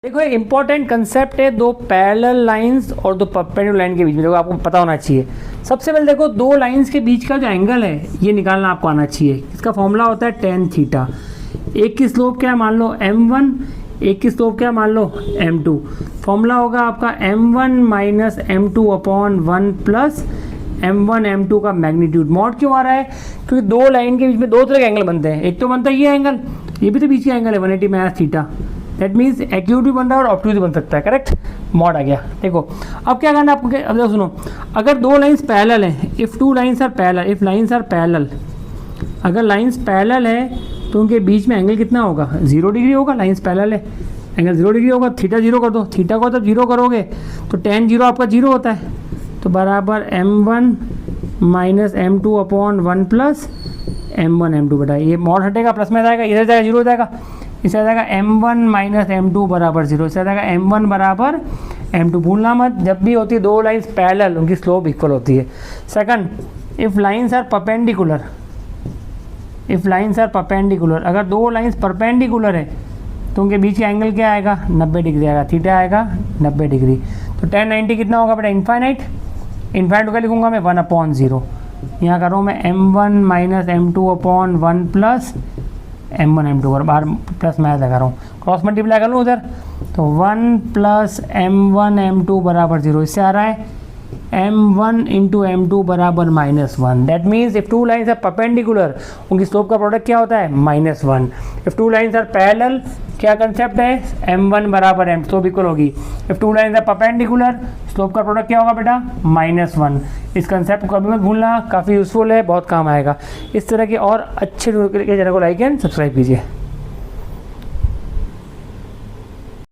देखो एक important concept है दो पैरेलल लाइंस और दो परपेंडिकुलर लाइन के बीच में। देखो आपको पता होना चाहिए। सबसे पहले देखो दो लाइंस के बीच का जो एंगल है ये निकालना आपको आना चाहिए। इसका फॉर्मूला होता है tan थीटा। एक की स्लोप क्या है मान लो m1, एक की स्लोप क्या है मान लो m2। फॉर्मूला होगा आपका m1 minus m2 upon 1 plus m1 m2 का मैग्नीट्यूड। मॉड क्यों आ रहा है? क्योंकि दो लाइन के बीच में दो तरह के एंगल बनते हैं। एक तो बनता है ये एंगल, ये भी तो बीच का एंगल है 180 minus theta. That means acute भी बन रहा है और ऑब्ट्यूज भी बन सकता है। करेक्ट, मॉड आ गया। देखो अब क्या करना है आपको, अब देखो सुनो, अगर दो लाइंस पैरेलल हैं, if two lines are parallel, if lines are parallel, अगर लाइंस पैरेलल है तो उनके बीच में एंगल कितना होगा? 0 डिग्री होगा। लाइंस पैरेलल है, एंगल 0 डिग्री होगा। थीटा 0 कर दो, थीटा को जब 0 करोगे तो tan 0 आपका 0 होता है, तो बराबर m1 minus m2 upon 1 plus m1 m2 बेटा। ये मॉड हटेगा, प्लस में जाएगा, इधर जाएगा 0 हो जाएगा, इसे आ जाएगा m1 माइनस m2 बराबर 0, इसे आ जाएगा m1 बराबर m2। भूलना मत, जब भी होती है दो लाइंस पैरेलल उनकी स्लोप इक्वल होती है। Second, if lines are perpendicular, if lines are perpendicular, अगर दो लाइंस परपेंडिकुलर है तो उनके बीच का एंगल क्या आएगा? 90 डिग्री आएगा। थीटा आएगा 90 डिग्री। तो tan 90 कितना होगा बेटा? इनफाइनाइट। इनफाइनाइट को क्या लिखूंगा मैं? 1/0। यहाँ कर रहा हूँ मैं m1 minus m2 upon 1 plus m1 m2 पर बाहर प्लस मैं लगा रहा हूँ, क्रॉस मल्टीप्लाई कर लूँ उधर, तो 1 प्लस m1 m2 बराबर 0। इससे आ रहा है m1 इंटू m2 बराबर -1। That means if two lines are perpendicular उनकी स्लोप का प्रोडक्ट क्या होता है? -1। If two lines are parallel, क्या कंसेप्ट है? m1 बराबर m, स्लोप इक्वल होगी। If two lines are perpendicular, slope का प्रोडक्ट क्या होगा बेटा? -1। इस कंसेप्ट को कभी मत भूलना, काफ़ी यूजफुल है, बहुत काम आएगा। इस तरह के और अच्छे चैनल को लाइक एंड सब्सक्राइब कीजिए।